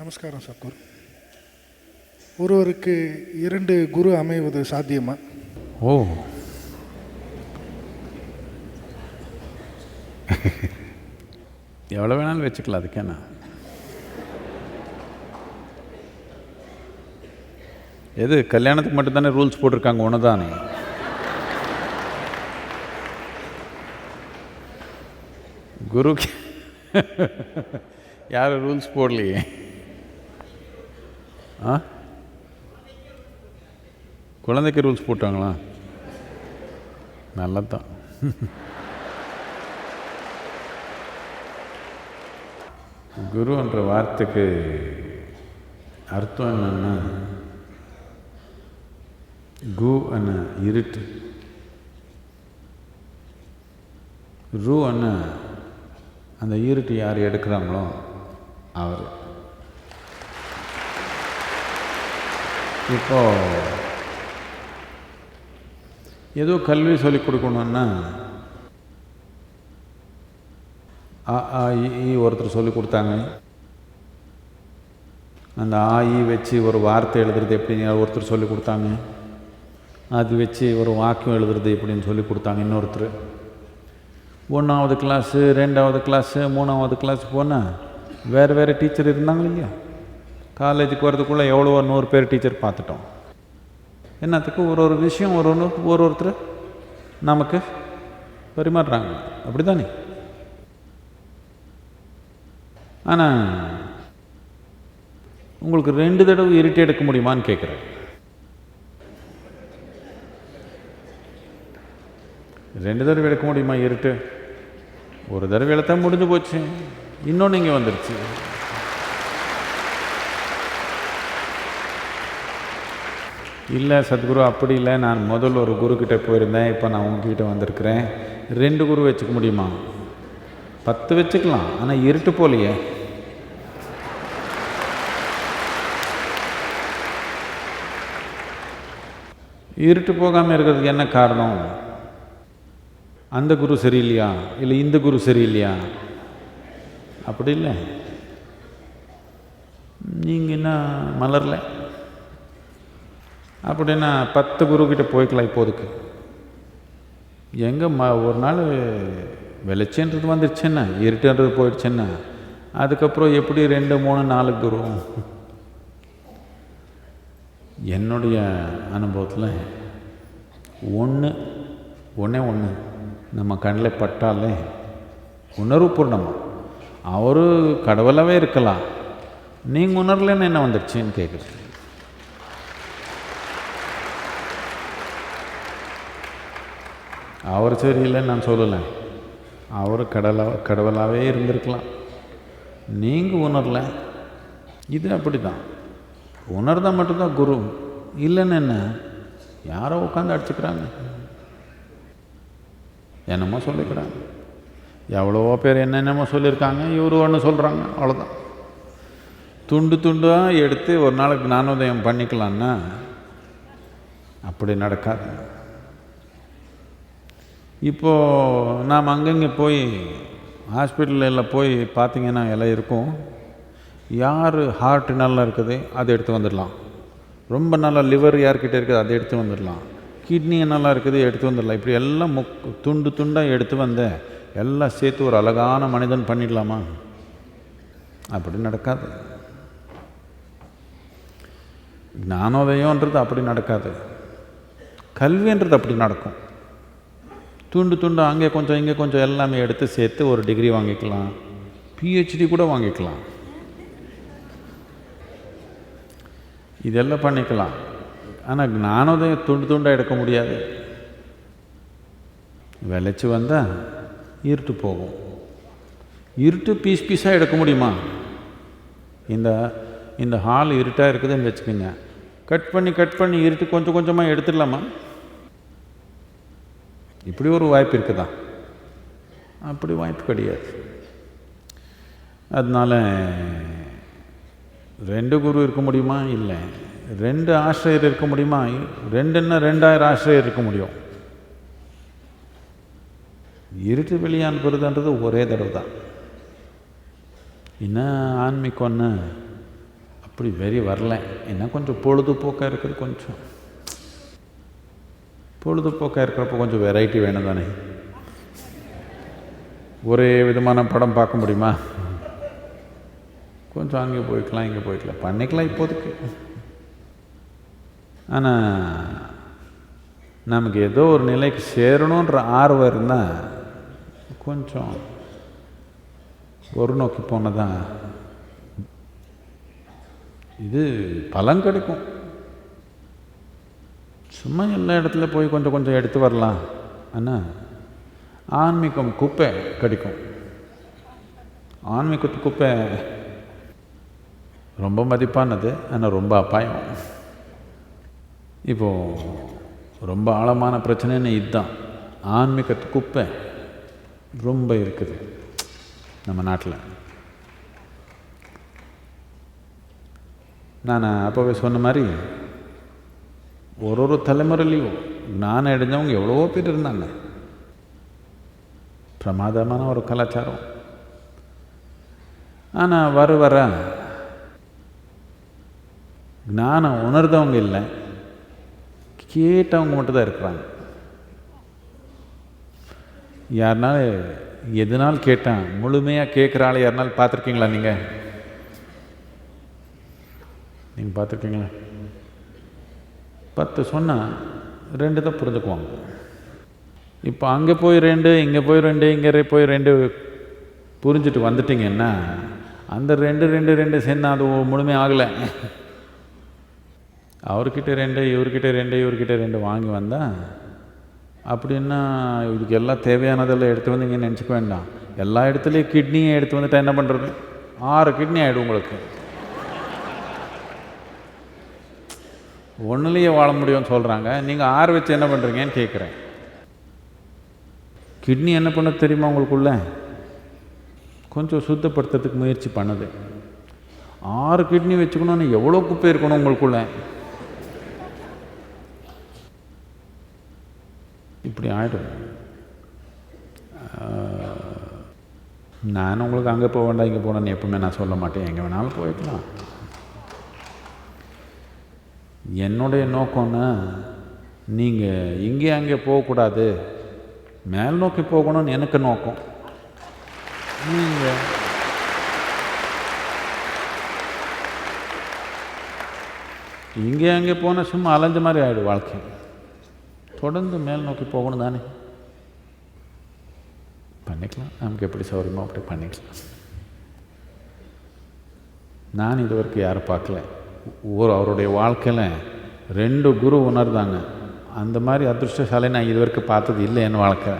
நமஸ்காரம் சத்குரு. ஒருவருக்கு 2 குரு அமைவது சாத்தியமா? ஓ, எவ்வளோ வேணாலும் வச்சுக்கலாம். அதுக்கேண்ணா எது கல்யாணத்துக்கு மட்டும்தானே ரூல்ஸ் போட்டிருக்காங்க, ஒன்று தானே. குருக்கு யாரும் ரூல்ஸ் போடலையே. ஆ, குழந்தைக்கு ரூல்ஸ் போட்டாங்களா? நல்லதான். குருன்ற வார்த்தைக்கு அர்த்தம் என்னன்னா, கு அண்ண இருட்டு, ரு அண்ண அந்த இருட்டு யார் எடுக்கிறாங்களோ அவர். இப்போ ஏதோ கல்வி சொல்லிக் கொடுக்கணுன்னா அ ஆ இ ஒருத்தர் சொல்லிக் கொடுத்தாங்க. அந்த ஆ இ வச்சு ஒரு வார்த்தை எழுதுறது எப்படின்னு ஒருத்தர் சொல்லிக் கொடுத்தாங்க. அது வச்சு ஒரு வாக்கியம் எழுதுறது எப்படின்னு சொல்லி கொடுத்தாங்க இன்னொருத்தர். 1ஆவது கிளாஸு, 2ஆவது கிளாஸு, 3ஆவது கிளாஸ் போனால் வேறு டீச்சர் இருந்தாங்க இல்லையா? காலேஜுக்கு வரதுக்குள்ளே எவ்வளோ 100 பேர் டீச்சர் பார்த்துட்டோம். என்னத்துக்கு ஒரு விஷயம் ஒருத்தர் நமக்கு பரிமாறுறாங்க, அப்படி தானே? ஆனால் உங்களுக்கு 2 தடவை இருட்டு எடுக்க முடியுமான்னு கேட்குறேன். 2 தடவை எடுக்க முடியுமா இருட்டு? ஒரு தடவை எடுத்தா முடிஞ்சு போச்சு, இன்னொன்று இங்கே வந்துருச்சு. இல்லை சத்குரு, அப்படி இல்லை, நான் முதல்ல ஒரு குருக்கிட்ட போயிருந்தேன், இப்போ நான் உங்ககிட்ட வந்திருக்கிறேன். 2 குரு வச்சுக்க முடியுமா? 10 வச்சுக்கலாம், ஆனால் இருட்டு போலையே. இருட்டு போகாமல் இருக்கிறதுக்கு என்ன காரணம்? அந்த குரு சரியில்லையா, இல்லை இந்த குரு சரியில்லையா? அப்படி இல்லை, நீங்கள் என்ன மலரல. அப்படின்னா 10 குருக்கிட்ட போய்க்கலாம் இப்போதுக்கு. எங்கே ஒரு நாள் வெளிச்சன்றது வந்துடுச்சுன்னா, இருட்டுன்றது போயிடுச்சுன்னா, அதுக்கப்புறம் எப்படி 2, 3, 4 குரு? என்னுடைய அனுபவத்தில் ஒன்றே ஒன்று நம்ம கண்ணில் பட்டாலே உணர்வுபூர்ணமாக அவர் கடவுளாகவே இருக்கலாம். நீங்கள் உணரலன்னு என்ன வந்துடுச்சுன்னு கேட்குறேன். அவர் சரியில்லைன்னு நான் சொல்லலை, அவர் கடவுளாகவே இருந்திருக்கலாம். நீங்கள் உணரல, இது அப்படி தான். உணர்ந்தால் மட்டும்தான் குரு, இல்லைன்னு என்ன யாரோ உட்காந்து அடிச்சுக்கிறாங்க, என்னமோ சொல்லிக்கிறாங்க. எவ்வளவோ பேர் என்னென்னமோ சொல்லியிருக்காங்க, இவர் ஒன்று சொல்கிறாங்க, அவ்வளோதான். துண்டாக எடுத்து ஒரு நாளைக்கு ஞானோதயம் பண்ணிக்கலான்னா அப்படி நடக்காது. இப்போது நாம் அங்கங்கே போய் ஹாஸ்பிட்டலில் போய் பார்த்திங்கன்னா எல்லாம் இருக்கும். யார் ஹார்ட் நல்லா இருக்குது அதை எடுத்து வந்துடலாம், ரொம்ப நல்லா லிவர் யார்கிட்ட இருக்குது அதை எடுத்து வந்துடலாம், கிட்னி நல்லா இருக்குது எடுத்து வந்துடலாம். இப்படி எல்லாம் துண்டாக எடுத்து வந்த எல்லாம் சேர்த்து ஒரு அழகான மனிதன் பண்ணிடலாமா? அப்படி நடக்காது. ஞானோதயன்றது அப்படி நடக்காது. கல்வின்றது அப்படி நடக்கும். துண்டு அங்கே கொஞ்சம் இங்கே கொஞ்சம் எல்லாமே எடுத்து சேர்த்து ஒரு டிகிரி வாங்கிக்கலாம், PhD கூட வாங்கிக்கலாம், இதெல்லாம் பண்ணிக்கலாம். ஆனால் ஞானோதயம் துண்டாக எடுக்க முடியாது. விளைச்சி வந்தால் இருட்டு போகும். இருட்டு பீஸாக எடுக்க முடியுமா? இந்த ஹால் இருட்டாக இருக்குதுன்னு வச்சுக்கோங்க, கட் பண்ணி இருட்டு கொஞ்சம் கொஞ்சமாக எடுத்துடலாமா? இப்படி ஒரு வாய்ப்பு இருக்குதா? அப்படி வாய்ப்பு கிடையாது. அதனால் 2 குரு இருக்க முடியுமா? இல்லை. 2 ஆசிரியர் இருக்க முடியுமா? 2ன்னா 2000 ஆசிரியர் இருக்க முடியும். இருட்டு வெளியே அனுப்புறதுன்றது ஒரே தடவை தான். இன்னும் ஆன்மீகம்னு அப்படி வெறி வரல. என்ன கொஞ்சம் பொழுதுபோக்காக இருக்குது, கொஞ்சம் பொழுதுபோக்காக இருக்கிறப்போ கொஞ்சம் வெரைட்டி வேணும் தானே. ஒரே விதமான படம் பார்க்க முடியுமா? கொஞ்சம் அங்கே போய்க்கலாம் இங்கே போய்க்கலாம் பண்ணிக்கலாம் இப்போதைக்கு. ஆனால் நமக்கு ஏதோ ஒரு நிலைக்கு சேரணுன்ற ஆர்வம் இருந்தால் கொஞ்சம் ஒரு நோக்கி போனதான் இது பலன் கிடைக்கும். சும்மா எல்லா இடத்துல போய் கொஞ்சம் கொஞ்சம் எடுத்து வரலாம். ஆனால் ஆன்மீகம் குப்பை கிடைக்கும். ஆன்மீகத்து குப்பை ரொம்ப மதிப்பானது, ஆனால் ரொம்ப அபாயம். இப்போது ரொம்ப ஆழமான பிரச்சனைன்னு இதுதான். ஆன்மீகத்து குப்பை ரொம்ப இருக்குது நம்ம நாட்டில். நான் அப்போவே சொன்ன மாதிரி ஒரு தலைமுறையிலையும் ஞானம் அடைஞ்சவங்க எவ்வளவோ பேர் இருந்தாங்க. பிரமாதமான ஒரு கலாச்சாரம். ஆனால் வர ஞானம் உணர்ந்தவங்க இல்லை, கேட்டவங்க மட்டும்தான் இருக்கிறாங்க. யாருனால எதுனாலும் கேட்டான் முழுமையாக கேட்குற ஆள் யாருனாலும் பார்த்துருக்கீங்களா? நீங்கள் பார்த்துருக்கீங்களா? 10 சொன்னால் 2 தான் புரிஞ்சுக்குவாங்க. இப்போ அங்கே போய் 2, இங்கே போய் 2, இங்கே போய் 2 புரிஞ்சுட்டு வந்துட்டிங்கன்னா அந்த 2 சேர்ந்து அது முழுமையாக ஆகலை. அவர்கிட்ட 2, இவர்கிட்ட 2, இவர்கிட்ட 2 வாங்கி வந்தால் அப்படின்னா இதுக்கு எல்லாம் தேவையானதெல்லாம் எடுத்து வந்து இங்கே நினச்சிக்க வேண்டாம். எல்லா இடத்துலையும் கிட்னியை எடுத்து வந்துட்டா என்ன பண்ணுறது? 6 கிட்னி ஆகிடும் உங்களுக்கு. ஒன்றுலேயே வாழ முடியும்னு சொல்கிறாங்க, நீங்கள் 6 வச்சு என்ன பண்ணுறீங்கன்னு கேட்குறேன். கிட்னி என்ன பண்ண தெரியுமா உங்களுக்குள்ள? கொஞ்சம் சுத்தப்படுத்துறதுக்கு முயற்சி பண்ணுது. 6 கிட்னி வச்சுக்கணும்னு எவ்வளோ குப்பை இருக்கணும் உங்களுக்குள்ள? இப்படி ஆகிடும். நான் உங்களுக்கு அங்கே போக வேண்டாம் இங்கே போனேன்னு எப்பவுமே நான் சொல்ல மாட்டேன். எங்கே வேணாலும் போய்க்கலாம். என்னுடைய நோக்கம்னா நீங்கள் இங்கே அங்கே போகக்கூடாது, மேல் நோக்கி போகணும்னு எனக்கு நோக்கம். நீங்கள் இங்கே அங்கே போனால் சும்மா அலைஞ்ச மாதிரி ஆகிடும் வாழ்க்கை. தொடர்ந்து மேல் நோக்கி போகணும் தானே. பண்ணிக்கலாம், நமக்கு எப்படி சௌரியமோ அப்படி பண்ணிக்கலாம். நான் இது வரைக்கும் யாரும் பார்க்கல. அவருடைய வாழ்க்கையில் 2 குரு உணர்ந்தாங்க. அந்த மாதிரி அதிர்ஷ்டசாலை நான் இது வரைக்கும் பார்த்தது இல்லை என் வாழ்க்கை.